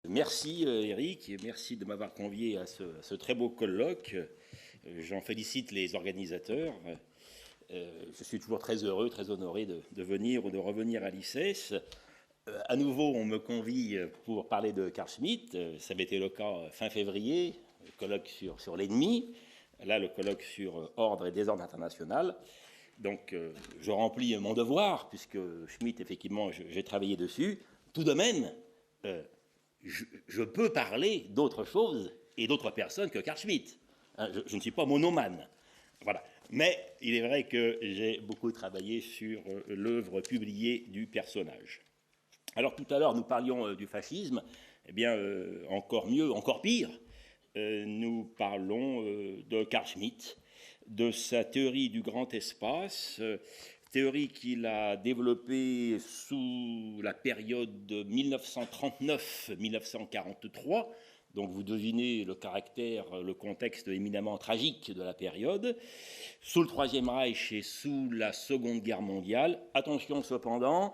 Merci Eric, et merci de m'avoir convié à ce très beau colloque. J'en félicite les organisateurs. Je suis toujours très heureux, très honoré de venir ou de revenir à l'ICES. À nouveau, on me convie pour parler de Carl Schmitt. Ça avait été le cas fin février, le colloque sur l'ennemi. Là, le colloque sur ordre et désordre international. Donc, je remplis mon devoir, puisque Schmitt, effectivement, j'ai travaillé dessus. Tout de même, je peux parler d'autre chose et d'autres personnes que Carl Schmitt. Je ne suis pas monomane. Voilà. Mais il est vrai que j'ai beaucoup travaillé sur l'œuvre publiée du personnage. Alors tout à l'heure, nous parlions du fascisme. Eh bien, encore mieux, encore pire, nous parlons de Carl Schmitt, de sa théorie du grand espace, théorie qu'il a développée sous la période 1939-1943. Donc vous devinez le caractère, le contexte éminemment tragique de la période, sous le Troisième Reich et sous la Seconde Guerre mondiale. Attention cependant,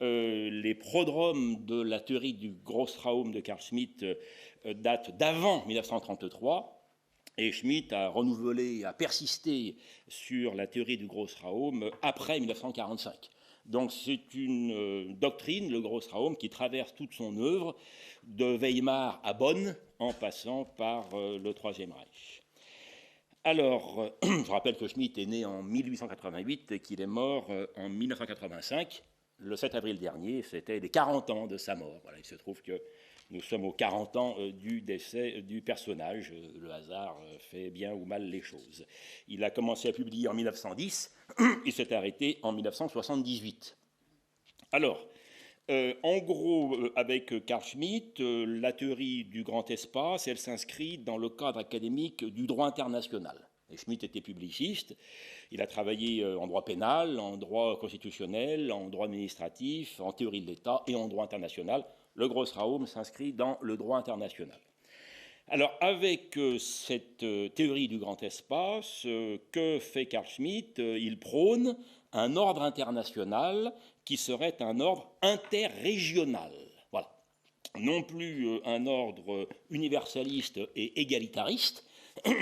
les prodromes de la théorie du Grossraum de Carl Schmitt datent d'avant 1933. Et Schmitt a renouvelé, a persisté sur la théorie du Grossraum après 1945. Donc c'est une doctrine, le Grossraum, qui traverse toute son œuvre, de Weimar à Bonn, en passant par le Troisième Reich. Alors, je rappelle que Schmitt est né en 1888 et qu'il est mort en 1985. Le 7 avril dernier, c'était les 40 ans de sa mort. Voilà, il se trouve que nous sommes aux 40 ans du décès du personnage. Le hasard fait bien ou mal les choses. Il a commencé à publier en 1910, il s'est arrêté en 1978. Alors, en gros, avec Carl Schmitt, la théorie du grand espace, elle s'inscrit dans le cadre académique du droit international. Et Schmitt était publiciste, il a travaillé en droit pénal, en droit constitutionnel, en droit administratif, en théorie de l'État et en droit international. Le Grossraum s'inscrit dans le droit international. Alors, avec cette théorie du grand espace, que fait Carl Schmitt? Il prône un ordre international qui serait un ordre interrégional. Voilà. Non plus un ordre universaliste et égalitariste,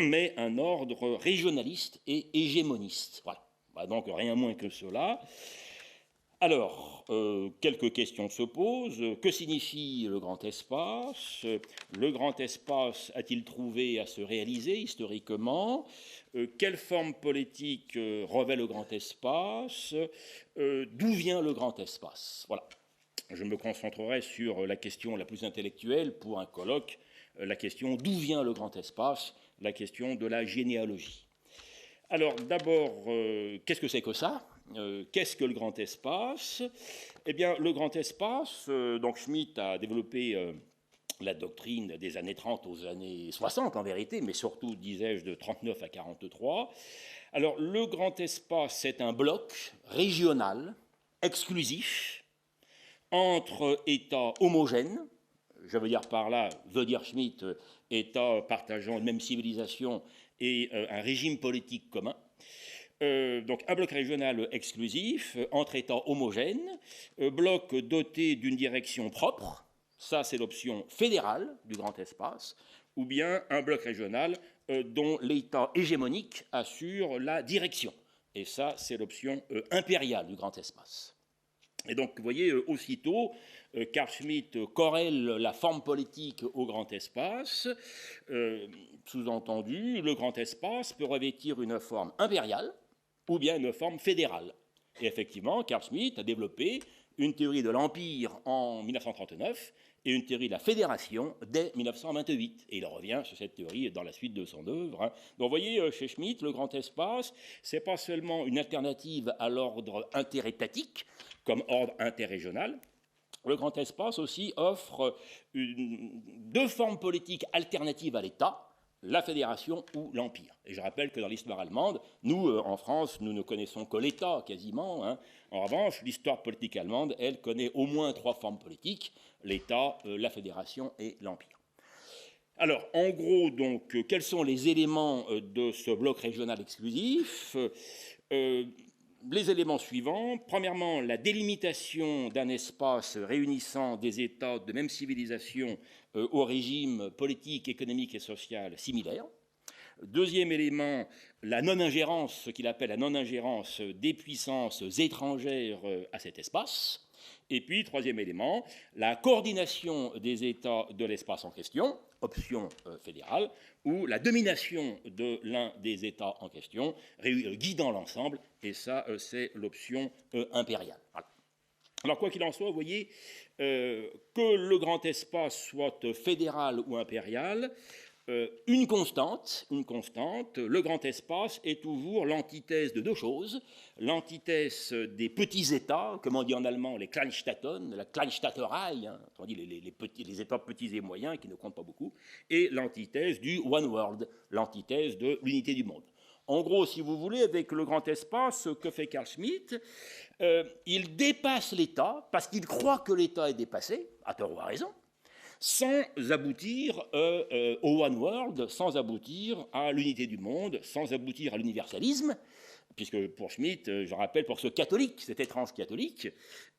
mais un ordre régionaliste et hégémoniste. Voilà. Donc rien moins que cela. Alors, quelques questions se posent. Que signifie le grand espace? Le grand espace a-t-il trouvé à se réaliser historiquement? Quelle forme politique revêt le grand espace? D'où vient le grand espace? Voilà. Je me concentrerai sur la question la plus intellectuelle pour un colloque, la question d'où vient le grand espace, la question de la généalogie. Alors d'abord, qu'est-ce que c'est que ça? Qu'est-ce que le grand espace? Eh bien, le grand espace, donc Schmitt a développé la doctrine des années 30 aux années 60 en vérité, mais surtout, disais-je, de 39 à 43. Alors, le grand espace, c'est un bloc régional, exclusif, entre États homogènes, je veux dire par là, veut dire Schmitt, États partageant une même civilisation et un régime politique commun. Donc un bloc régional exclusif, entre États homogènes, bloc doté d'une direction propre, ça c'est l'option fédérale du grand espace, ou bien un bloc régional dont l'État hégémonique assure la direction. Et ça c'est l'option impériale du grand espace. Et donc, vous voyez, aussitôt, Carl Schmitt corrèle la forme politique au grand espace. Sous-entendu, le grand espace peut revêtir une forme impériale ou bien une forme fédérale. Et effectivement, Carl Schmitt a développé une théorie de l'Empire en 1939 et une théorie de la fédération dès 1928. Et il revient sur cette théorie dans la suite de son œuvre. Donc vous voyez, chez Schmitt, le grand espace, ce n'est pas seulement une alternative à l'ordre interétatique, comme ordre interrégional. Le grand espace aussi offre deux formes politiques alternatives à l'État, la fédération ou l'empire. Et je rappelle que dans l'histoire allemande, nous, en France, nous ne connaissons que l'État quasiment. En revanche, l'histoire politique allemande, elle connaît au moins trois formes politiques, l'État, la fédération et l'empire. Alors, en gros, donc, quels sont les éléments de ce bloc régional exclusif? les éléments suivants. Premièrement, la délimitation d'un espace réunissant des États de même civilisation au régime politique, économique et social similaire. Deuxième élément, la non-ingérence, ce qu'il appelle la non-ingérence des puissances étrangères à cet espace. Et puis, troisième élément, la coordination des États de l'espace en question, option fédérale, ou la domination de l'un des États en question, guidant l'ensemble, et ça, c'est l'option impériale. Voilà. Alors, quoi qu'il en soit, vous voyez, que le grand espace soit fédéral ou impérial, une constante, le grand espace est toujours l'antithèse de deux choses, l'antithèse des petits États, comme on dit en allemand les Kleinstaaten, la Kleinstaaterei, hein, on dit les États petits et moyens qui ne comptent pas beaucoup, et l'antithèse du One World, l'antithèse de l'unité du monde. En gros, si vous voulez, avec le grand espace, que fait Carl Schmitt? Il dépasse l'État, parce qu'il croit que l'État est dépassé, à tort ou à raison, sans aboutir au One World, sans aboutir à l'unité du monde, sans aboutir à l'universalisme, puisque pour Schmitt, je rappelle, pour ce catholique, cet étrange catholique,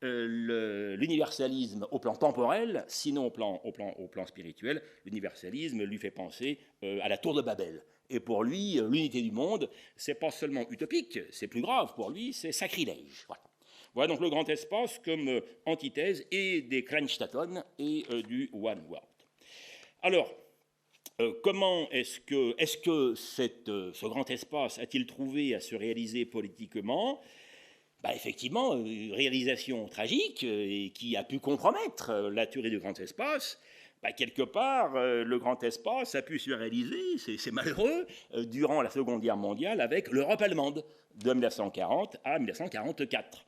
l'universalisme au plan temporel, sinon au plan spirituel, l'universalisme lui fait penser à la tour de Babel. Et pour lui, l'unité du monde, c'est pas seulement utopique, c'est plus grave pour lui, c'est sacrilège. Voilà. Voilà donc le grand espace comme antithèse et des Kleinstaaten et du One World. Alors, comment est-ce que ce grand espace a-t-il trouvé à se réaliser politiquement? Effectivement, réalisation tragique et qui a pu compromettre la théorie du grand espace. Quelque part, le grand espace a pu se réaliser, c'est malheureux, durant la Seconde Guerre mondiale avec l'Europe allemande de 1940 à 1944.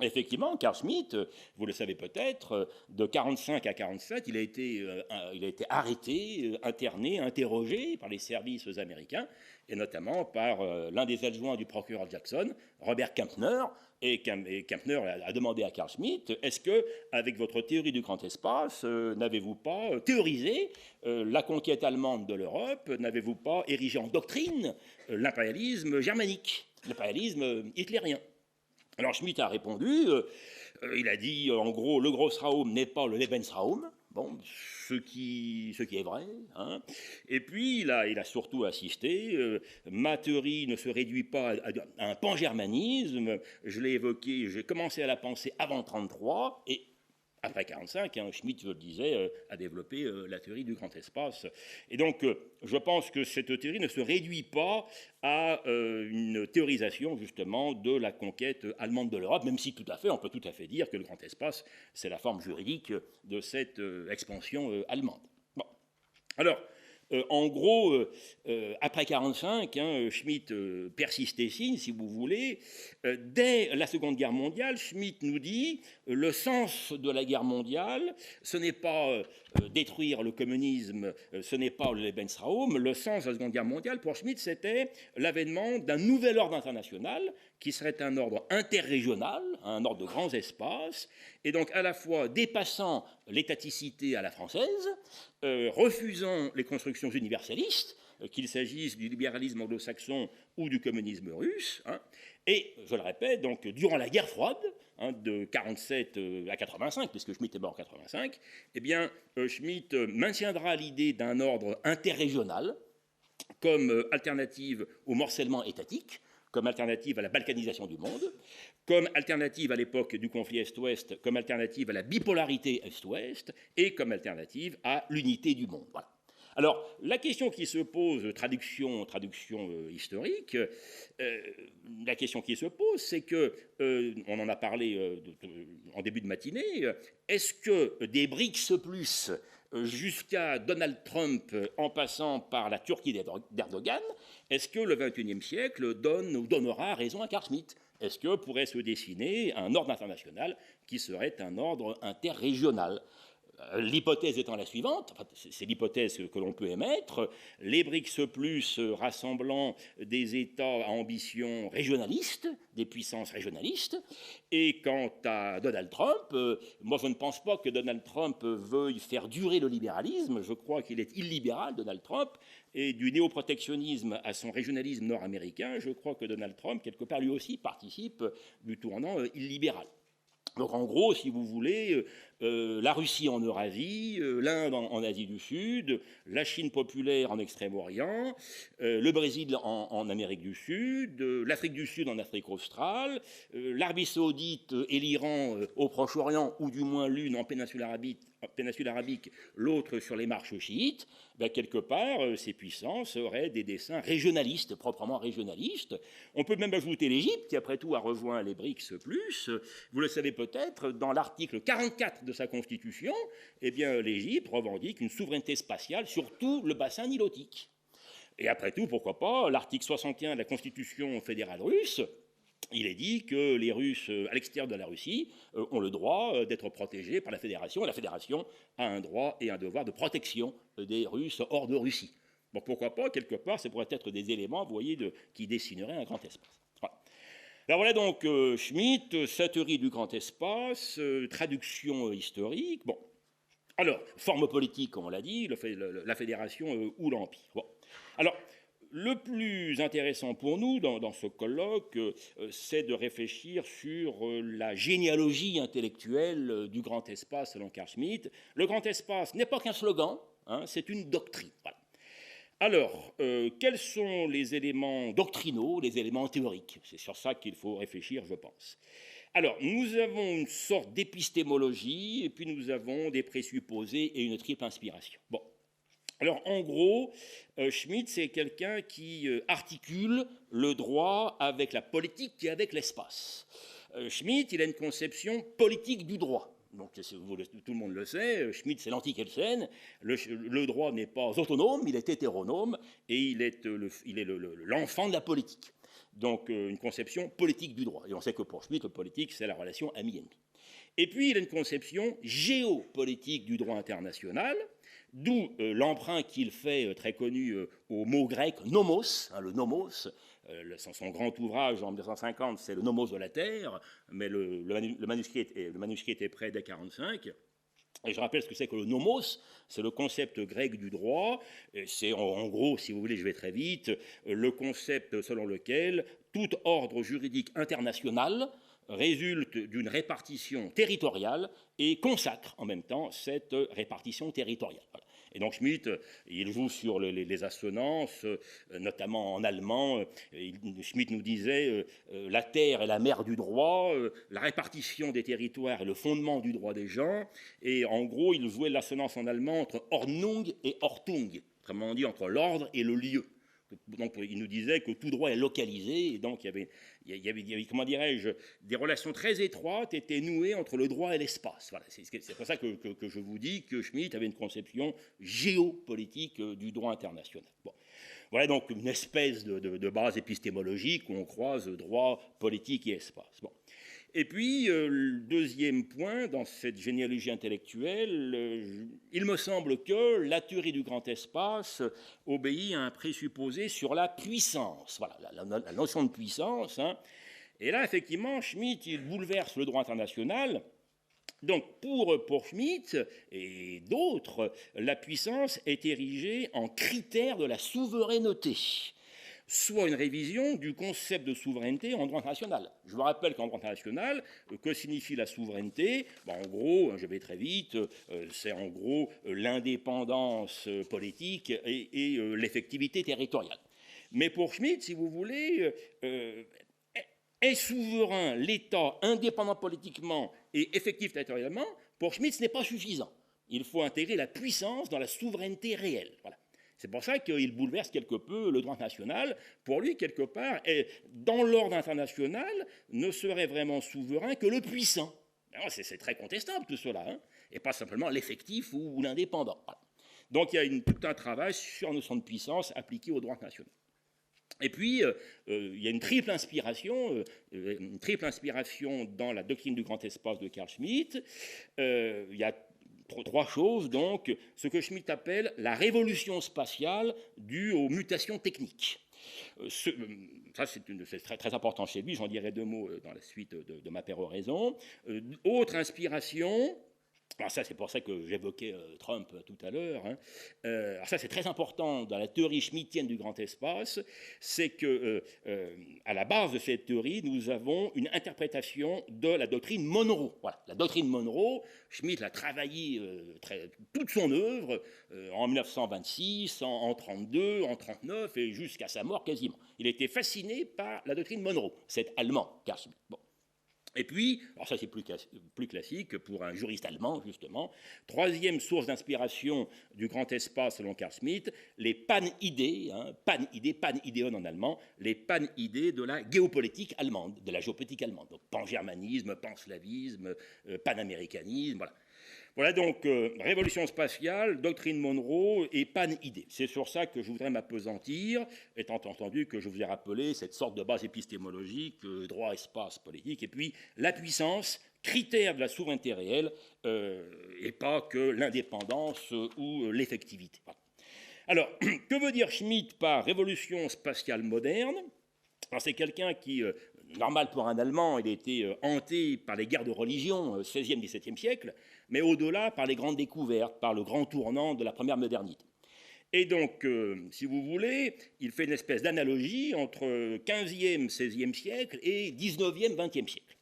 Effectivement, Carl Schmitt, vous le savez peut-être, de 1945 à 1947, il a été arrêté, interné, interrogé par les services américains, et notamment par l'un des adjoints du procureur Jackson, Robert Kampner, et Kampner a demandé à Carl Schmitt, est-ce que, avec votre théorie du grand espace, n'avez-vous pas théorisé la conquête allemande de l'Europe, n'avez-vous pas érigé en doctrine l'impérialisme germanique, l'impérialisme hitlérien? Alors Schmitt a répondu, il a dit en gros le Grossraum n'est pas le Lebensraum, bon, ce qui est vrai, hein. Et puis il a surtout insisté, ma théorie ne se réduit pas à un pangermanisme, je l'ai évoqué, j'ai commencé à la penser avant 1933, et après 1945, hein, Schmitt, je le disais, a développé la théorie du grand espace. Et donc, je pense que cette théorie ne se réduit pas à une théorisation, justement, de la conquête allemande de l'Europe, même si on peut tout à fait dire que le grand espace, c'est la forme juridique de cette expansion allemande. Bon. Alors, en gros, après 1945, hein, Schmitt persiste et signe, si vous voulez. Dès la Seconde Guerre mondiale, Schmitt nous dit le sens de la guerre mondiale, ce n'est pas détruire le communisme, ce n'est pas le Lebensraum. Le sens de la Seconde Guerre mondiale, pour Schmitt, c'était l'avènement d'un nouvel ordre international qui serait un ordre interrégional, un ordre de grands espaces, et donc à la fois dépassant l'étaticité à la française, refusant les constructions universalistes, qu'il s'agisse du libéralisme anglo-saxon ou du communisme russe, hein, et, je le répète, donc, durant la guerre froide, hein, de 1947 à 1985, puisque Schmitt est mort en 1985, eh bien, Schmitt maintiendra l'idée d'un ordre interrégional comme alternative au morcellement étatique, comme alternative à la balkanisation du monde, comme alternative à l'époque du conflit Est-Ouest, comme alternative à la bipolarité Est-Ouest, et comme alternative à l'unité du monde. Voilà. Alors, la question qui se pose, traduction historique, la question qui se pose, c'est que, on en a parlé en début de matinée, est-ce que des BRICS plus jusqu'à Donald Trump en passant par la Turquie d'Erdogan, est-ce que le XXIe siècle donne ou donnera raison à Carl Schmitt? Est-ce que pourrait se dessiner un ordre international qui serait un ordre interrégional? L'hypothèse étant la suivante, enfin, c'est l'hypothèse que l'on peut émettre, les BRICS plus rassemblant des États à ambition régionaliste, des puissances régionalistes, et quant à Donald Trump, moi je ne pense pas que Donald Trump veuille faire durer le libéralisme, je crois qu'il est illibéral, Donald Trump, et du néoprotectionnisme à son régionalisme nord-américain, je crois que Donald Trump, quelque part, lui aussi participe du tournant illibéral. Donc en gros, si vous voulez, la Russie en Eurasie, l'Inde en Asie du Sud, la Chine populaire en Extrême-Orient, le Brésil en Amérique du Sud, l'Afrique du Sud en Afrique australe, l'Arabie saoudite et l'Iran au Proche-Orient, ou du moins l'une en péninsule arabique, l'autre sur les marches chiites, ben quelque part, ces puissances auraient des desseins régionalistes, proprement régionalistes. On peut même ajouter l'Égypte, qui après tout a rejoint les BRICS+. Vous le savez peut-être, dans l'article 44 de sa constitution, eh bien, l'Égypte revendique une souveraineté spatiale sur tout le bassin nilotique. Et après tout, pourquoi pas, l'article 61 de la Constitution fédérale russe, il est dit que les Russes, à l'extérieur de la Russie, ont le droit d'être protégés par la Fédération, et la Fédération a un droit et un devoir de protection des Russes hors de Russie. Bon, pourquoi pas, quelque part, ça pourrait être des éléments, vous voyez, qui dessineraient un grand espace. Voilà. Alors voilà donc Schmitt, sa théorie du grand espace, traduction historique. Bon, alors, forme politique, comme on l'a dit, la fédération ou l'empire. Bon. Alors, le plus intéressant pour nous dans ce colloque, c'est de réfléchir sur la généalogie intellectuelle du grand espace selon Carl Schmitt. Le grand espace n'est pas qu'un slogan, hein, c'est une doctrine. Voilà. Alors, quels sont les éléments doctrinaux, les éléments théoriques? C'est sur ça qu'il faut réfléchir, je pense. Alors, nous avons une sorte d'épistémologie, et puis nous avons des présupposés et une triple inspiration. Bon. Alors, en gros, Schmitt, c'est quelqu'un qui articule le droit avec la politique et avec l'espace. Schmitt, il a une conception politique du droit. Donc, tout le monde le sait, Schmitt, c'est l'anti-Kelsen. Le droit n'est pas autonome, il est hétéronome, et il est l'enfant de la politique. Donc, une conception politique du droit. Et on sait que pour Schmitt, le politique, c'est la relation ami-ennemi. Et puis, il a une conception géopolitique du droit international, d'où l'emprunt qu'il fait, très connu, au mot grec nomos, hein, le nomos. Son grand ouvrage en 1950, c'est le nomos de la Terre, mais le manuscrit était prêt dès 1945. Et je rappelle ce que c'est que le nomos, c'est le concept grec du droit. C'est en gros, si vous voulez, je vais très vite, le concept selon lequel tout ordre juridique international résulte d'une répartition territoriale et consacre en même temps cette répartition territoriale. Voilà. Et donc Schmitt, il joue sur les assonances, notamment en allemand. Schmitt nous disait la terre est la mère du droit, la répartition des territoires est le fondement du droit des gens. Et en gros, il jouait l'assonance en allemand entre Ordnung et Ortung, autrement dit entre l'ordre et le lieu. Donc, il nous disait que tout droit est localisé, et donc il y avait comment dirais-je, des relations très étroites étaient nouées entre le droit et l'espace. Voilà, c'est pour ça que je vous dis que Schmitt avait une conception géopolitique du droit international. Bon. Voilà donc une espèce de base épistémologique où on croise droit, politique et espace. Bon. Et puis, le deuxième point, dans cette généalogie intellectuelle, il me semble que la théorie du grand espace obéit à un présupposé sur la puissance. Voilà, la notion de puissance. Hein. Et là, effectivement, Schmitt, il bouleverse le droit international. Donc, pour Schmitt et d'autres, la puissance est érigée en critère de la souveraineté, soit une révision du concept de souveraineté en droit international. Je vous rappelle qu'en droit international, que signifie la souveraineté? En gros, je vais très vite, c'est en gros l'indépendance politique et l'effectivité territoriale. Mais pour Schmitt, si vous voulez, est souverain l'État indépendant politiquement et effectif territorialement? Pour Schmitt, ce n'est pas suffisant. Il faut intégrer la puissance dans la souveraineté réelle. Voilà. C'est pour ça qu'il bouleverse quelque peu le droit national. Pour lui, quelque part, dans l'ordre international, ne serait vraiment souverain que le puissant. C'est très contestable tout cela, hein, et pas simplement l'effectif ou l'indépendant. Voilà. Donc il y a tout un travail sur la notion de puissance appliquée au droit national. Et puis, il y a une triple inspiration dans la doctrine du grand espace de Carl Schmitt. Il y a trois choses, donc, ce que Schmitt appelle la révolution spatiale due aux mutations techniques. Ça, c'est très, très important chez lui, j'en dirai deux mots dans la suite de ma péroraison. Autre inspiration, alors ça, c'est pour ça que j'évoquais Trump tout à l'heure. Hein. Alors ça, c'est très important dans la théorie schmittienne du grand espace, c'est que à la base de cette théorie, nous avons une interprétation de la doctrine Monroe. Voilà, la doctrine Monroe, Schmitt l'a travaillé toute son œuvre en 1926, en 1932, en 1939 et jusqu'à sa mort quasiment. Il a été fasciné par la doctrine Monroe, c'est allemand, Carl Schmitt. Bon. Et puis, alors ça c'est plus classique pour un juriste allemand, justement, troisième source d'inspiration du grand espace selon Carl Schmitt, les pan-idées, pan-idéon en allemand, les pan-idées de la géopolitique allemande, de la géopolitique allemande, donc pan-germanisme, pan-slavisme, panaméricanisme, voilà. Voilà donc révolution spatiale, doctrine Monroe et pan-idée. C'est sur ça que je voudrais m'appesantir, étant entendu que je vous ai rappelé cette sorte de base épistémologique, droit, espace, politique, et puis la puissance, critère de la souveraineté réelle, et pas que l'indépendance ou l'effectivité. Voilà. Alors, que veut dire Schmitt par révolution spatiale moderne? C'est quelqu'un qui, normal pour un Allemand, il a été hanté par les guerres de religion, 16e, 17e siècle, mais au-delà par les grandes découvertes, par le grand tournant de la première modernité. Et donc, si vous voulez, il fait une espèce d'analogie entre 15e, 16e siècle et 19e, 20e siècle.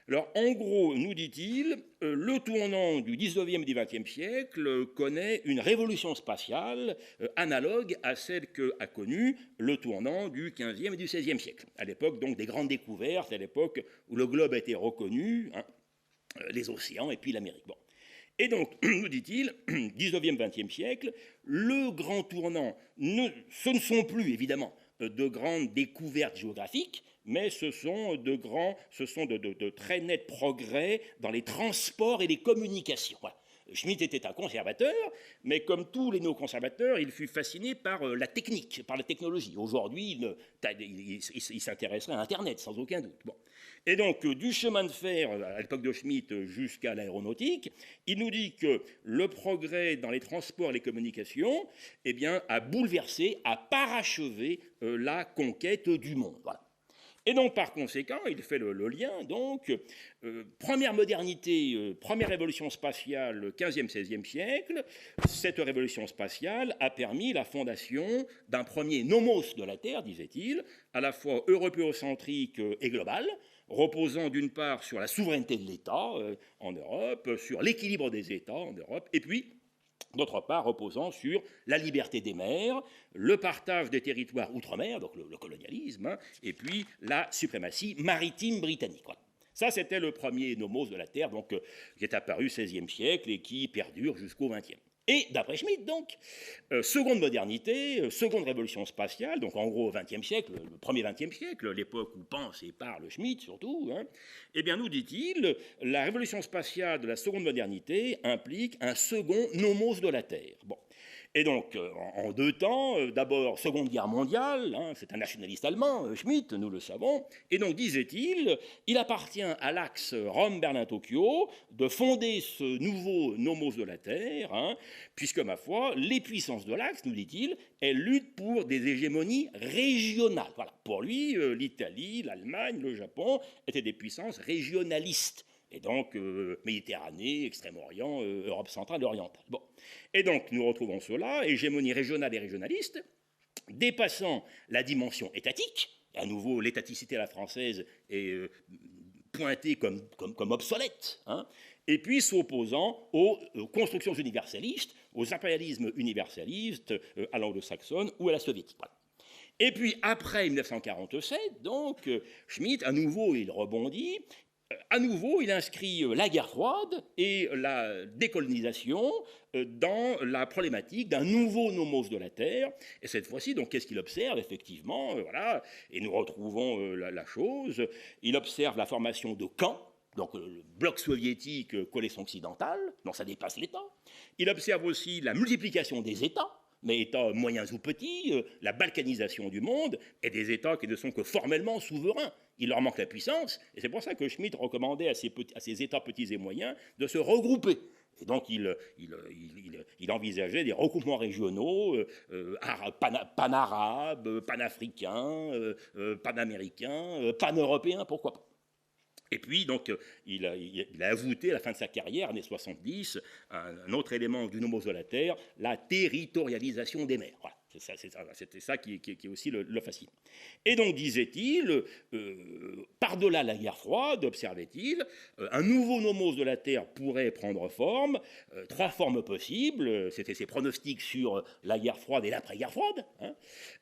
Alors, en gros, nous dit-il, le tournant du 19e et du 20e siècle connaît une révolution spatiale analogue à celle qu'a connue le tournant du 15e et du 16e siècle. À l'époque, donc, des grandes découvertes, à l'époque où le globe a été reconnu, hein, les océans et puis l'Amérique. Bon. Et donc, nous dit-il, 19e, 20e siècle, le grand tournant, ce ne sont plus, évidemment, de grandes découvertes géographiques, mais ce sont de très nets progrès dans les transports et les communications. Voilà. Schmitt était un conservateur, mais comme tous les néoconservateurs, il fut fasciné par la technique, par la technologie. Aujourd'hui, il s'intéresserait à Internet, sans aucun doute. Bon. Et donc, du chemin de fer, à l'époque de Schmitt, jusqu'à l'aéronautique, il nous dit que le progrès dans les transports et les communications, eh bien, a bouleversé, a parachevé la conquête du monde. Voilà. Et donc, par conséquent, il fait le lien, donc, première modernité, première révolution spatiale, 15e, 16e siècle, cette révolution spatiale a permis la fondation d'un premier nomos de la Terre, disait-il, à la fois européocentrique et global, reposant d'une part sur la souveraineté de l'État en Europe, sur l'équilibre des États en Europe, et puis d'autre part reposant sur la liberté des mers, le partage des territoires outre-mer, donc le colonialisme, hein, et puis la suprématie maritime britannique. Voilà. Ça, c'était le premier nomos de la Terre, donc, qui est apparu au XVIe siècle et qui perdure jusqu'au XXe. Et d'après Schmitt, donc, seconde modernité, seconde révolution spatiale, donc en gros au XXe siècle, le premier XXe siècle, l'époque où pense et parle Schmitt surtout, hein, eh bien nous dit-il, la révolution spatiale de la seconde modernité implique un second nomos de la Terre. Bon. Et donc, en deux temps, d'abord, Seconde Guerre mondiale, hein, c'est un nationaliste allemand, Schmitt, nous le savons, et donc, disait-il, il appartient à l'axe Rome-Berlin-Tokyo de fonder ce nouveau nomos de la Terre, hein, puisque, ma foi, les puissances de l'axe, nous dit-il, elles luttent pour des hégémonies régionales. Voilà. Pour lui, l'Italie, l'Allemagne, le Japon étaient des puissances régionalistes. Et donc, Méditerranée, Extrême-Orient, Europe centrale et orientale. Bon. Et donc, nous retrouvons cela, hégémonie régionale et régionaliste, dépassant la dimension étatique, à nouveau, l'étaticité à la française est pointée comme obsolète, hein, et puis s'opposant aux constructions universalistes, aux impérialismes universalistes à l'anglo-saxonne ou à la soviétique. Voilà. Et puis, après 1947, donc, Schmitt, à nouveau, il rebondit. À nouveau, il inscrit la guerre froide et la décolonisation dans la problématique d'un nouveau nomos de la Terre. Et cette fois-ci, donc, qu'est-ce qu'il observe? Effectivement, voilà, et nous retrouvons la chose. Il observe la formation de camps, donc le bloc soviétique coalition occidentale, donc ça dépasse l'État. Il observe aussi la multiplication des États, mais États moyens ou petits, la balkanisation du monde, et des États qui ne sont que formellement souverains. Il leur manque la puissance, et c'est pour ça que Schmitt recommandait à ces États petits et moyens de se regrouper. Et donc il envisageait des regroupements régionaux, pan-arabes, pan-africains, pan-américains, pan-européens, pourquoi pas. Et puis, donc, il a ajouté à la fin de sa carrière, années 70, un autre élément du nomos de la Terre, la territorialisation des mers. Voilà. C'était ça qui aussi le fascine. Et donc, disait-il, par-delà la guerre froide, observait-il, un nouveau nomos de la Terre pourrait prendre forme, 3 formes possibles, c'était ses pronostics sur la guerre froide et l'après-guerre froide, hein,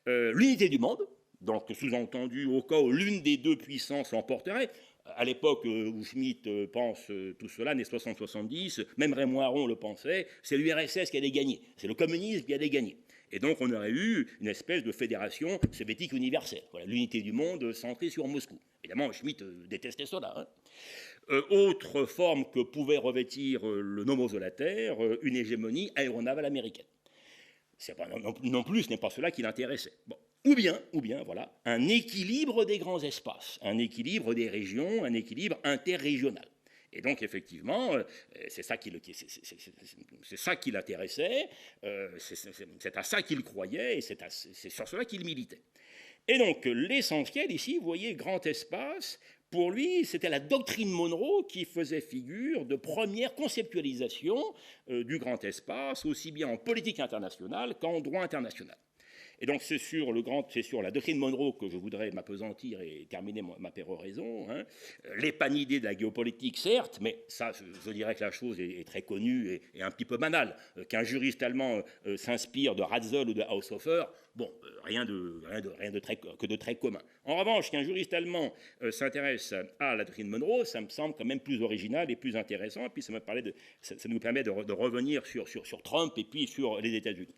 l'unité du monde, donc sous-entendu au cas où l'une des deux puissances l'emporterait. À l'époque où Schmitt pense tout cela, années 60-70, même Raymond Aron le pensait, c'est l'URSS qui allait gagner, c'est le communisme qui allait gagner. Et donc on aurait eu une espèce de fédération soviétique universelle, voilà, l'unité du monde centrée sur Moscou. Évidemment, Schmitt détestait cela. Hein. Autre forme que pouvait revêtir le nomos de la Terre, une hégémonie aéronavale américaine. Non plus, ce n'est pas cela qui l'intéressait. Bon. Ou bien, voilà, un équilibre des grands espaces, un équilibre des régions, un équilibre interrégional. Et donc, effectivement, c'est ça qui l'intéressait, c'est à ça qu'il croyait, et c'est sur cela qu'il militait. Et donc, l'essentiel ici, vous voyez, grand espace, pour lui, c'était la doctrine Monroe qui faisait figure de première conceptualisation du grand espace, aussi bien en politique internationale qu'en droit international. Et donc c'est sur la doctrine Monroe que je voudrais m'appesantir et terminer ma péroraison. Hein. L'épanidée de la géopolitique, certes, mais ça, je dirais que la chose est très connue et un petit peu banale. Qu'un juriste allemand s'inspire de Ratzel ou de Haushofer, bon, rien de très commun. En revanche, qu'un juriste allemand s'intéresse à la doctrine Monroe, ça me semble quand même plus original et plus intéressant. Et puis ça nous permet de revenir sur Trump et puis sur les États-Unis.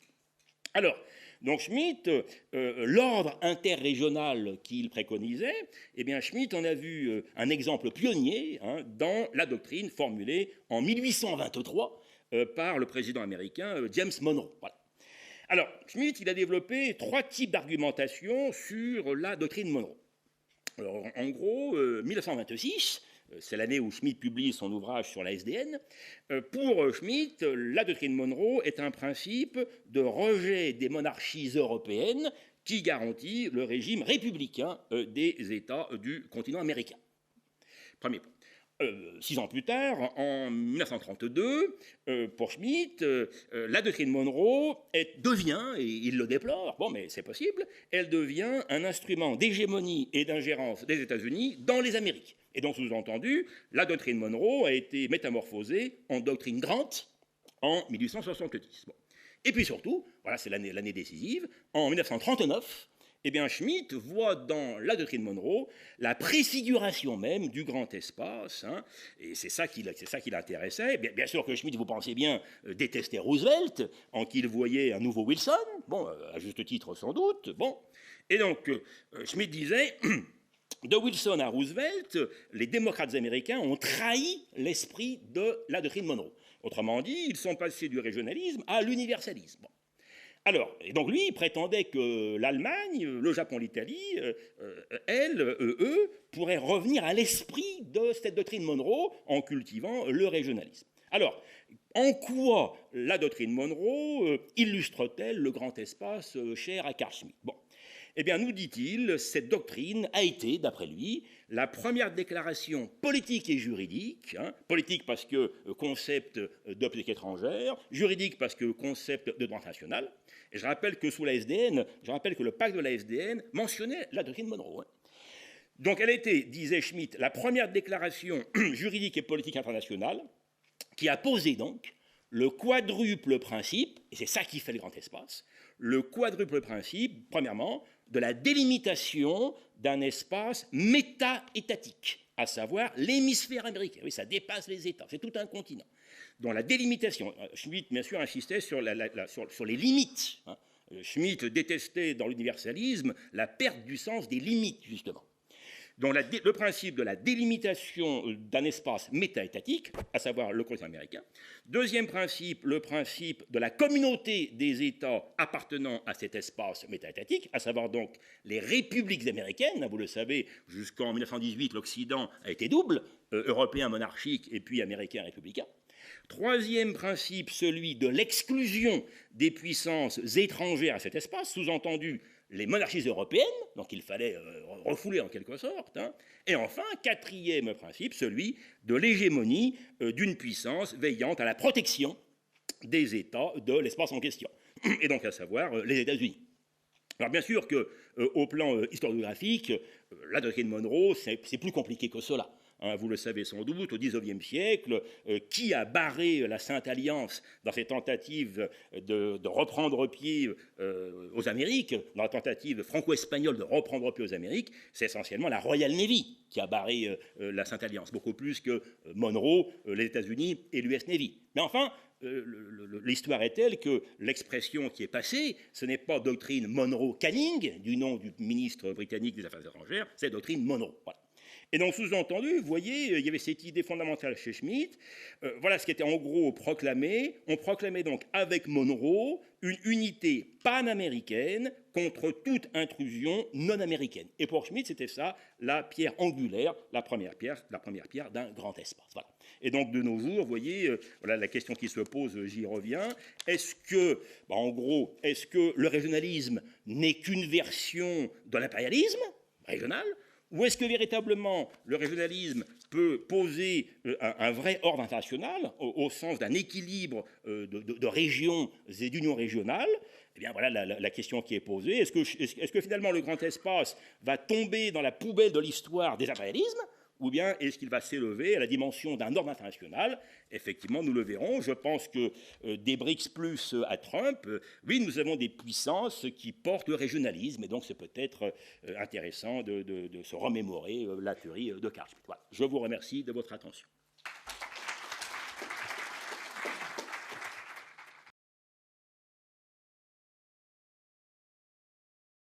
Alors, donc Schmitt, l'ordre interrégional qu'il préconisait, eh bien Schmitt en a vu un exemple pionnier hein, dans la doctrine formulée en 1823 par le président américain James Monroe. Voilà. Alors, Schmitt, il a développé 3 types d'argumentation sur la doctrine Monroe. Alors, en gros, 1926, c'est l'année où Schmitt publie son ouvrage sur la SDN. Pour Schmitt, la doctrine Monroe est un principe de rejet des monarchies européennes qui garantit le régime républicain des États du continent américain. Premier point. 6 ans plus tard, en 1932, pour Schmitt, la doctrine Monroe devient, et il le déplore, bon mais c'est possible, elle devient un instrument d'hégémonie et d'ingérence des États-Unis dans les Amériques. Et donc, sous-entendu, la doctrine Monroe a été métamorphosée en doctrine Grant en 1870. Bon. Et puis surtout, voilà, c'est l'année décisive, en 1939, eh bien, Schmitt voit dans la doctrine Monroe la préfiguration même du grand espace, hein, et c'est ça qui l'intéressait. Bien sûr que Schmitt, vous pensez bien, détestait Roosevelt, en qui il voyait un nouveau Wilson, bon, à juste titre sans doute, bon. Et donc, Schmitt disait... De Wilson à Roosevelt, les démocrates américains ont trahi l'esprit de la doctrine Monroe. Autrement dit, ils sont passés du régionalisme à l'universalisme. Bon. Alors, et donc lui, il prétendait que l'Allemagne, le Japon, l'Italie, eux, pourraient revenir à l'esprit de cette doctrine Monroe en cultivant le régionalisme. Alors, en quoi la doctrine Monroe illustre-t-elle le grand espace cher à Carl Schmitt ? Bon. Eh bien, nous dit-il, cette doctrine a été, d'après lui, la première déclaration politique et juridique, hein, politique parce que concept de politique étrangère, juridique parce que concept de droit international. Et je rappelle que sous la SDN, le pacte de la SDN mentionnait la doctrine Monroe. Hein. Donc elle était, disait Schmitt, la première déclaration juridique et politique internationale qui a posé donc le quadruple principe, et c'est ça qui fait le grand espace, le quadruple principe, premièrement, de la délimitation d'un espace méta-étatique, à savoir l'hémisphère américain. Oui, ça dépasse les États, c'est tout un continent. Dont la délimitation, Schmitt, bien sûr, insistait sur les limites. Hein. Schmitt détestait dans l'universalisme la perte du sens des limites, justement. Donc le principe de la délimitation d'un espace méta-étatique, à savoir le continent américain. Deuxième principe, le principe de la communauté des États appartenant à cet espace méta-étatique, à savoir donc les républiques américaines. Vous le savez, jusqu'en 1918, l'Occident a été double, européen monarchique et puis américain républicain. Troisième principe, celui de l'exclusion des puissances étrangères à cet espace, sous-entendu les monarchies européennes, donc il fallait refouler en quelque sorte. Hein. Et enfin, quatrième principe, celui de l'hégémonie d'une puissance veillant à la protection des États de l'espace en question, et donc à savoir les États-Unis. Alors bien sûr qu'au plan historiographique, la doctrine Monroe, c'est plus compliqué que cela. Hein, vous le savez sans doute, au XIXe siècle, qui a barré la Sainte Alliance dans ses tentatives de reprendre pied aux Amériques, dans la tentative franco-espagnole de reprendre pied aux Amériques, c'est essentiellement la Royal Navy qui a barré la Sainte Alliance, beaucoup plus que Monroe, les États-Unis et l'US Navy. Mais enfin, l'histoire est telle que l'expression qui est passée, ce n'est pas doctrine Monroe-Canning, du nom du ministre britannique des Affaires étrangères, c'est doctrine Monroe. Voilà. Et donc, sous-entendu, vous voyez, il y avait cette idée fondamentale chez Schmitt. Voilà ce qui était en gros proclamé. On proclamait donc avec Monroe une unité panaméricaine contre toute intrusion non américaine. Et pour Schmitt, c'était ça, la pierre angulaire, la première pierre d'un grand espace. Voilà. Et donc, de nos jours, vous voyez, voilà la question qui se pose, j'y reviens. Est-ce que, en gros, est-ce que le régionalisme n'est qu'une version de l'impérialisme régional ? Ou est-ce que véritablement le régionalisme peut poser un vrai ordre international au sens d'un équilibre de régions et d'unions régionales? Eh bien voilà la question qui est posée. Est-ce que finalement le grand espace va tomber dans la poubelle de l'histoire des impérialismes, ou bien est-ce qu'il va s'élever à la dimension d'un ordre international? Effectivement, nous le verrons. Je pense que des BRICS plus à Trump, oui, nous avons des puissances qui portent le régionalisme, et donc c'est peut-être intéressant de se remémorer la théorie de Carl Schmitt. Voilà. Je vous remercie de votre attention.